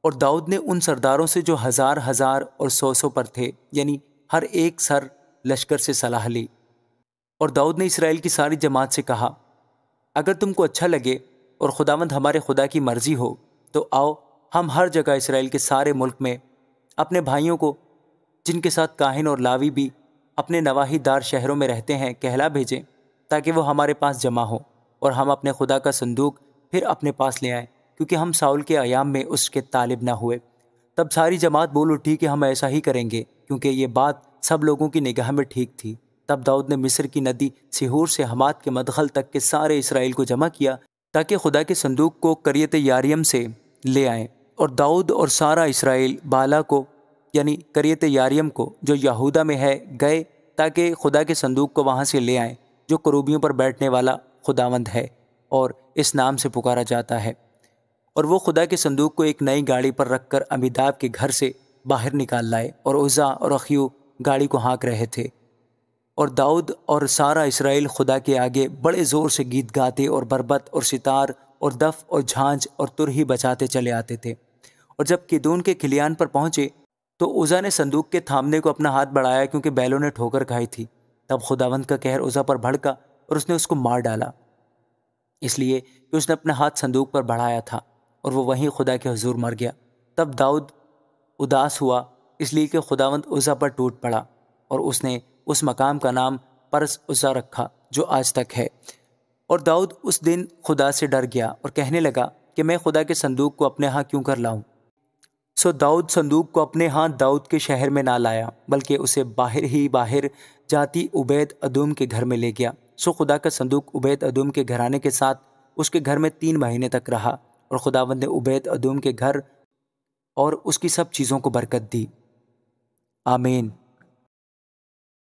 اور داؤد نے ان سرداروں سے جو ہزار ہزار اور سو سو پر تھے، یعنی ہر ایک سر لشکر سے صلاح لی۔ اور داؤد نے اسرائیل کی ساری جماعت سے کہا، اگر تم کو اچھا لگے اور خداوند ہمارے خدا کی مرضی ہو تو آؤ ہم ہر جگہ اسرائیل کے سارے ملک میں اپنے بھائیوں کو، جن کے ساتھ کاہن اور لاوی بھی اپنے نواحی دار شہروں میں رہتے ہیں، کہلا بھیجیں تاکہ وہ ہمارے پاس جمع ہوں اور ہم اپنے خدا کا صندوق پھر اپنے پاس لے آئیں، کیونکہ ہم ساؤل کے ایام میں اس کے طالب نہ ہوئے۔ تب ساری جماعت بول اٹھی کہ ہم ایسا ہی کریں گے، کیونکہ یہ بات سب لوگوں کی نگاہ میں ٹھیک تھی۔ تب داؤد نے مصر کی ندی سیہور سے حمات کے مدخل تک کے سارے اسرائیل کو جمع کیا تاکہ خدا کے صندوق کو کریت یاریم سے لے آئیں۔ اور داؤد اور سارا اسرائیل بالا کو، یعنی کریت یاریم کو جو یہودا میں ہے، گئے تاکہ خدا کے صندوق کو وہاں سے لے آئیں، جو کروبیوں پر بیٹھنے والا خداوند ہے اور اس نام سے پکارا جاتا ہے۔ اور وہ خدا کے صندوق کو ایک نئی گاڑی پر رکھ کر امیداب کے گھر سے باہر نکال لائے، اور عزا اور اخیو گاڑی کو ہانک رہے تھے۔ اور داؤد اور سارا اسرائیل خدا کے آگے بڑے زور سے گیت گاتے اور بربت اور ستار اور دف اور جھانج اور ترہی بجاتے چلے آتے تھے۔ اور جب کیدون کے کھلیان پر پہنچے تو عزا نے صندوق کے تھامنے کو اپنا ہاتھ بڑھایا، کیونکہ بیلوں نے ٹھوکر کھائی تھی۔ تب خداوند کا قہر عزا پر بھڑکا اور اس نے اس کو مار ڈالا، اس لیے کہ اس نے اپنا ہاتھ صندوق پر بڑھایا تھا، اور وہ وہیں خدا کے حضور مر گیا۔ تب داؤد اداس ہوا، اس لیے کہ خداوند عزا پر ٹوٹ پڑا، اور اس نے اس مقام کا نام پرس عزا رکھا جو آج تک ہے۔ اور داؤد اس دن خدا سے ڈر گیا اور کہنے لگا کہ میں خدا کے صندوق کو اپنے ہاں کیوں کر لاؤں؟ سو داؤد صندوق کو اپنے ہاں داؤد کے شہر میں نہ لایا، بلکہ اسے باہر ہی باہر جاتی عبید ادوم کے گھر میں لے گیا۔ سو خدا کا صندوق عبید ادوم کے گھرانے کے ساتھ اس کے گھر میں 3 مہینے تک رہا، اور خداوند نے عبید ادوم کے گھر اور اس کی سب چیزوں کو برکت دی۔ آمین۔